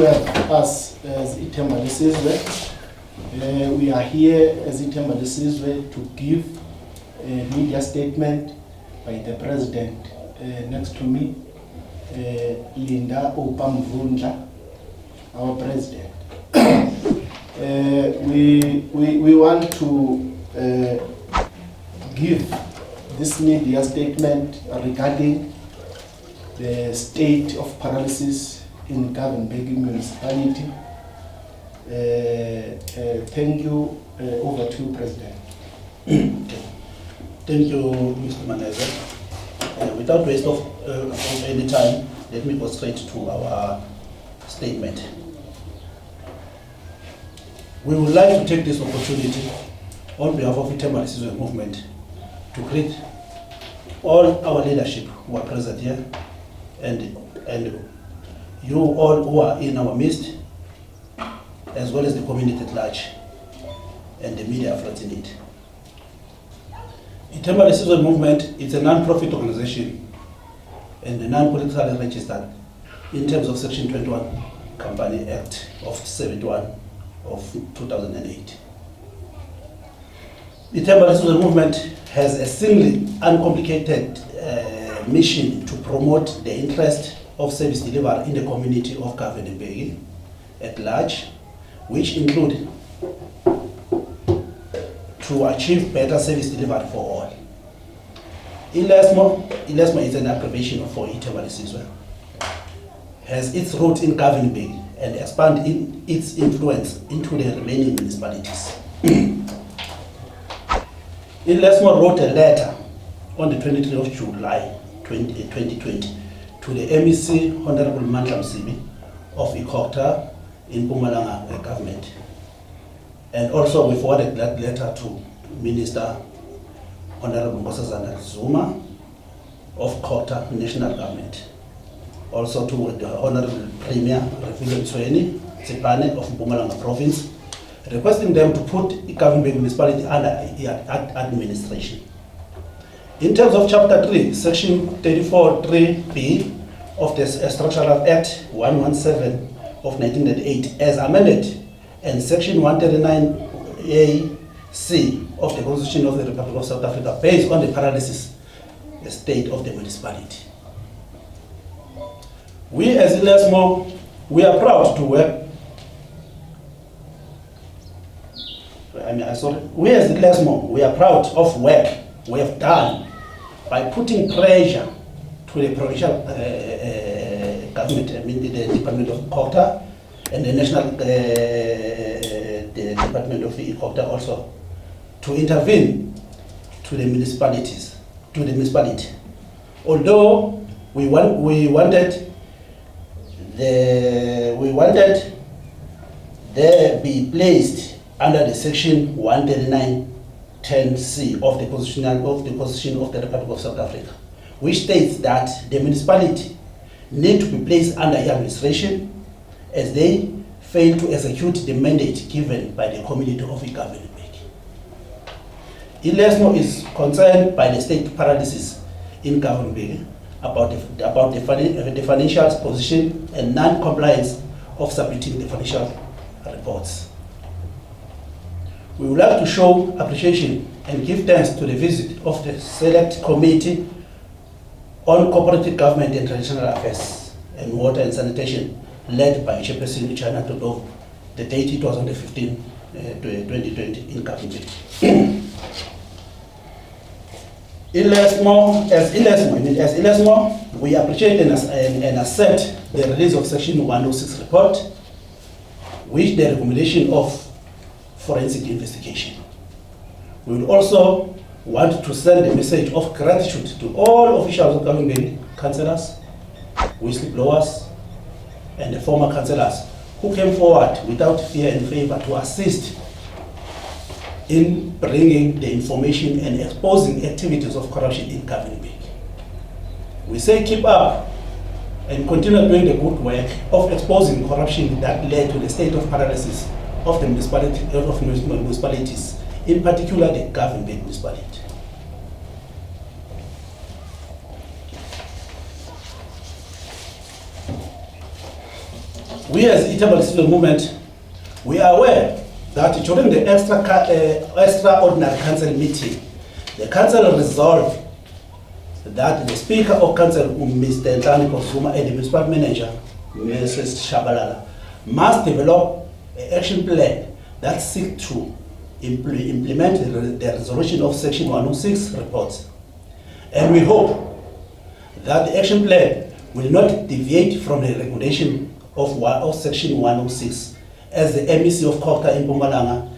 have us as Ithemba Lesiswe. We are here as Ithemba Lesiswe to give a media statement by the President next to me, Linda Oupa Mvundla, our President. We want to give this media statement regarding the state of paralysis in Govan Mbeki Municipality. Thank you. Over to you, President. Thank you, Mr. Manager. Without waste of any time, let me go straight to our statement. We would like to take this opportunity on behalf of the Ithemba Lesiswe Movement to greet all our leadership who are present here and you all who are in our midst, as well as the community at large and the media friends in it. Ithemba Lesiswe Movement is a non-profit organization and a non-politically registered in terms of Section 21 Company Act of 71 of 2008. Ithemba Lesiswe Movement has a single, uncomplicated mission to promote the interest of service delivery in the community of Govan Mbeki at large, which include to achieve better service delivery for all. ILESMO is an abbreviation for Ithemba Lesiswe, has its roots in Govan Mbeki and expand its influence into the remaining municipalities. ILESMO wrote a letter on the 23rd of July 2020 to the MEC Honorable Mandla Msibi of COGTA in Mpumalanga government. And also we forwarded that letter to Minister Honorable Nkosazana Zuma of COGTA National Government. Also to the Honorable Prmier Refilwe Mtseni Tsipane of Mpumalanga Province, requesting them to put Govan Mbeki Municipality under administration. In terms of Chapter 3, Section 34(3)(b) of the Structural Act 117 of 1998 as amended, and Section 139(a)(c) of the Constitution of the Republic of South Africa based on the paralysis state of the municipality. We as ILESMO, we are proud to work. We as ILESMO, we are proud of work we have done by putting pressure to the provincial government, I mean the Department of COGTA and the National the Department of COGTA also, to intervene to the municipalities, to the municipality. Although we wanted they be placed under the Section 139(10)(c) of the Constitution of the Republic of South Africa, which states that the municipality need to be placed under administration as they fail to execute the mandate given by the community of Govan Mbeki. ILESMO is concerned by the state paralysis in Govan Mbeki about the financial position and non-compliance of submitting the financial reports. We would like to show appreciation and give thanks to the visit of the Select Committee on Cooperative Government and Traditional Affairs and Water and Sanitation, led by Chairperson China Todov, the date it was on the 15th to 2020 in Govan Mbeki. As ILESMO, we appreciate and accept the release of Section 106 report, which the recommendation of forensic investigation. We would also want to send a message of gratitude to all officials of Govan Mbeki, councillors, whistleblowers, and the former councillors who came forward without fear and favor to assist in bringing the information and exposing activities of corruption in Govan Mbeki. We say keep up and continue doing the good work of exposing corruption that led to the state of paralysis of the municipalities, in particular the Govan Mbeki municipality. we as Ithemba Lesiswe Movement, we are aware that during the extraordinary council meeting, the council resolved that the Speaker of Council, Mr. Mandla Zuma, and the municipal manager, Mrs. Shabalala, must develop an action plan that seeks to implement the resolution of Section 106 reports. And we hope that the action plan will not deviate from the recommendation of Section 106, as the MEC of Cogta in Mpumalanga,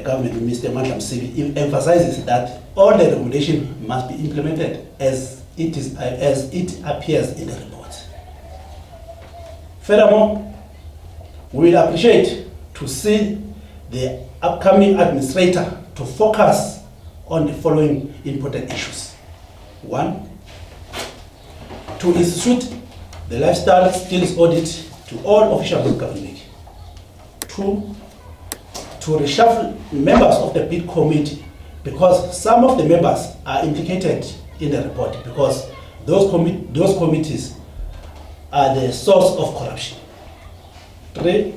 government Mr. Mandla Msibi, emphasizes that all the recommendations must be implemented as it appears in the report. Furthermore, we will appreciate to see the upcoming administrator to focus on the following important issues. 1, to institute the lifestyle skills audit to all officials of government. 2, to reshuffle members of the bid committee, because some of the members are implicated in the report, because those committees are the source of corruption. 3,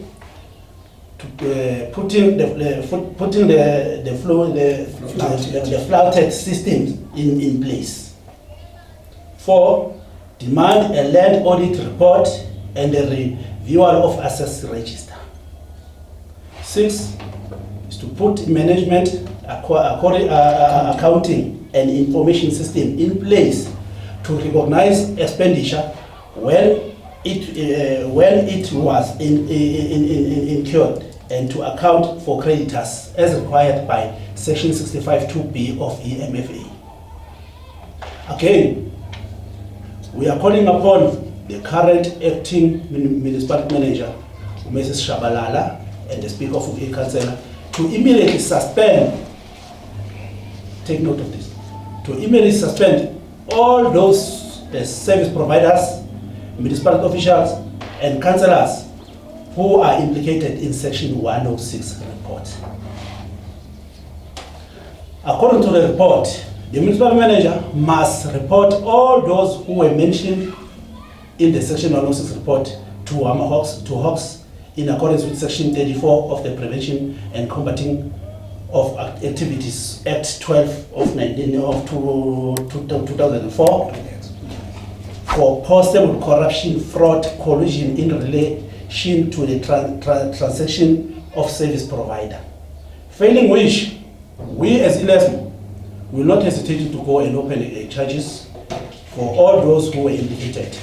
to putting the flouted system in place. 4, demand a land audit report and a review of assets register. 6, is to put management, accounting and information system in place to recognize expenditure when it was incurred, and to account for creditors as required by Section 65(2)(b) of EMFA. Again, we are calling upon the current acting municipal manager, Mrs. Shabalala, and the Speaker of the Council to immediately suspend, take note of this, to immediately suspend all those service providers, municipal officials, and councillors who are implicated in Section 106 report. According to the report, the municipal manager must report all those who were mentioned in the Section 106 report to Hawks in accordance with Section 34 of the Prevention and Combating of Activities Act 12 of 2004 for possible corruption, fraud, collusion in relation to the transaction of service provider. Failing which, we as ILESMO will not hesitate to go and open charges for all those who were implicated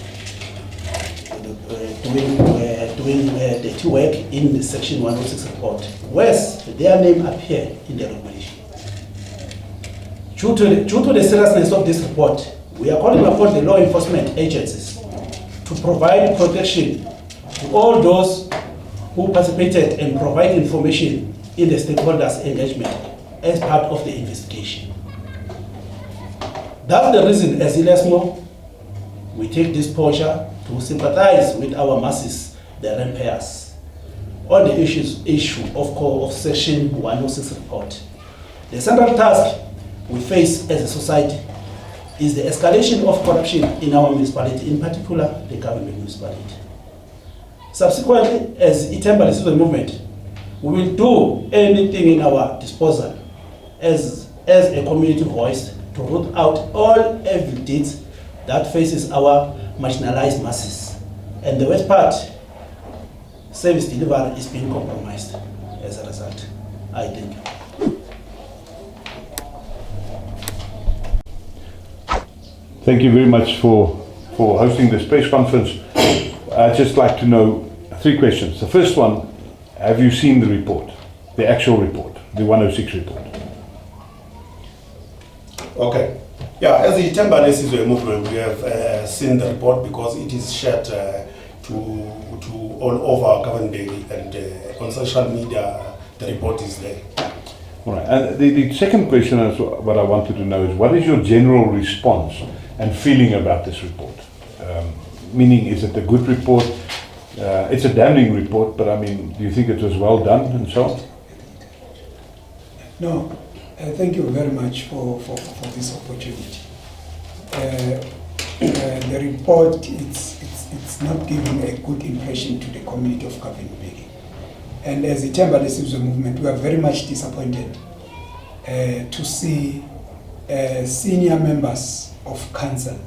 doing dirty work in the Section 106 report, whereas their name appear in the recommendation. Due to the seriousness of this report, we are calling upon the law enforcement agencies to provide protection to all those who participated and provide information in the stakeholders' engagement as part of the investigation. That's the reason, as ILESMO, we take this posture to sympathize with our masses, the ratepayers, on the issue of Section 106 report. The central task we face as a society is the escalation of corruption in our municipality, in particular the government municipality. Subsequently, as Ithemba Lesiswe Movement, we will do anything in our disposal as a community voice to root out all evil deeds that faces our marginalized masses. And the worst part, service delivery is being compromised as a result. I thank you. Thank you very much for hosting this press conference. I'd just like to know 3 questions. The first one, have you seen the report, the actual report, the 106 report? Okay. Yeah, as the Ithemba Lesiswe Movement, we have seen the report because it is shared to all over Govan Mbeki, and on social media the report is there. All right. And the second question is what I wanted to know is, what is your general response and feeling about this report? Meaning, is it a good report? It's a damning report, but I mean, do you think it was well done and so on? No, thank you very much for this opportunity. The report, it's it's not giving a good impression to the community of Govan Mbeki. And as the Ithemba Lesiswe Movement, we are very much disappointed to see senior members of council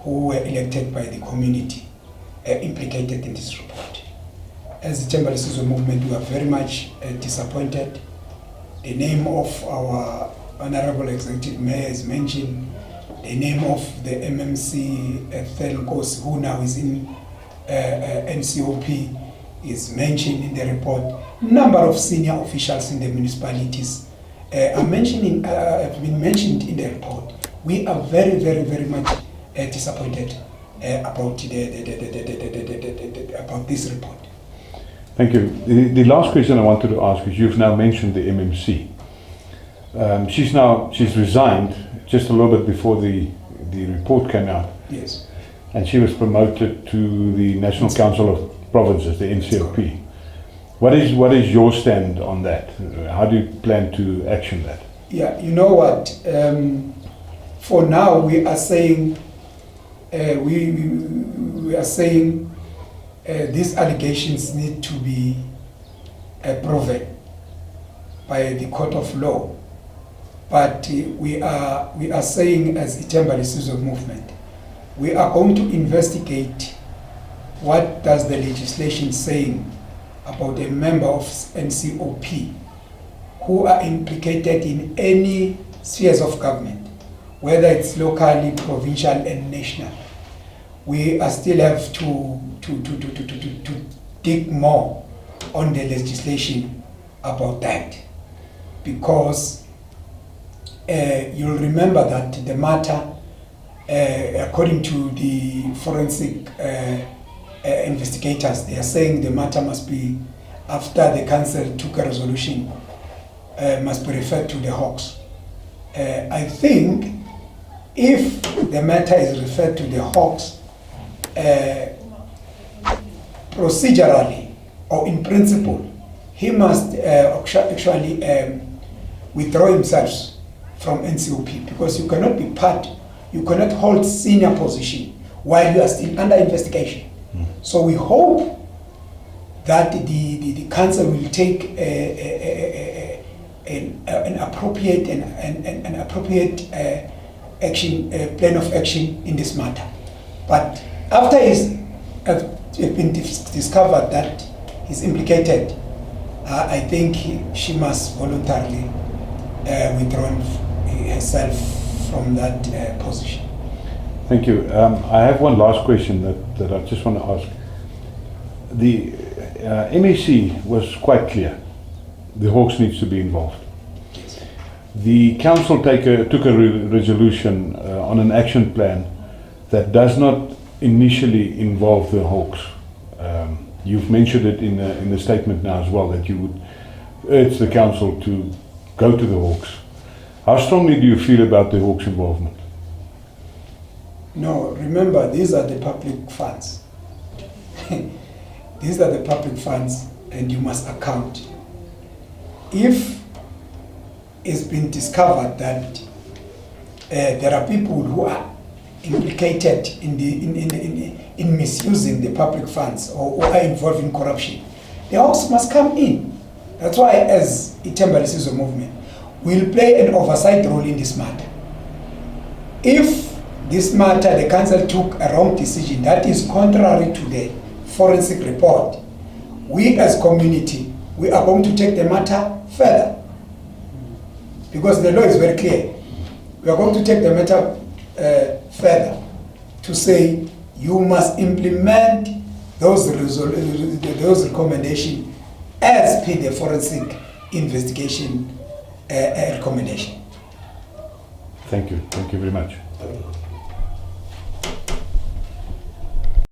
who were elected by the community implicated in this report. As the Ithemba Lesiswe Movement, we are very much disappointed. The name of our Honorable Executive Mayor is mentioned. The name of the MMC, Nkosazana, who now is in NCOP, is mentioned in the report. Number of senior officials in the municipalities have been mentioned in the report. We are very, very, very much disappointed about this report. Thank you. The last question I wanted to ask is, you've now mentioned the MMC. She's resigned just a little bit before the report came out. Yes. And she was promoted to the National Council of Provinces, the NCOP. What is your stand on that? How do you plan to action that? Yeah, you know what? For now, we are saying these allegations need to be proven by the court of law. But we are saying, as Ithemba Lesiswe Movement, we are going to investigate what does the legislation saying about a member of NCOP who are implicated in any spheres of government, whether it's locally, provincial, and national. We still have to dig more on the legislation about that, because you'll remember that the matter, according to the forensic investigators, they are saying the matter must be, after the council took a resolution, must be referred to the Hawks. I think if the matter is referred to the Hawks, procedurally or in principle, he must actually withdraw himself from NCOP, because you cannot be you cannot hold senior position while you are still under investigation. So we hope that the council will take an appropriate action, plan of action in this matter. But after it's been discovered that he's implicated, I think she must voluntarily withdraw herself from that position. Thank you. I have one last question that I just want to ask. The MEC was quite clear. The Hawks needs to be involved. The council took a resolution on an action plan that does not initially involve the Hawks. You've mentioned it in the statement now as well, that you would urge the council to go to the Hawks. How strongly do you feel about the Hawks' involvement? No, remember, these are the public funds. These are the public funds, and you must account. If it's been discovered that there are people who are implicated in misusing the public funds, or who are involved in corruption, the Hawks must come in. That's why, as Ithemba Lesiswe Movement, we'll play an oversight role in this matter. If this matter, the council took a wrong decision that is contrary to the forensic report, we as community, we are going to take the matter further, because the law is very clear. We are going to take the matter further to say you must implement those recommendations as per the forensic investigation recommendation. Thank you very much.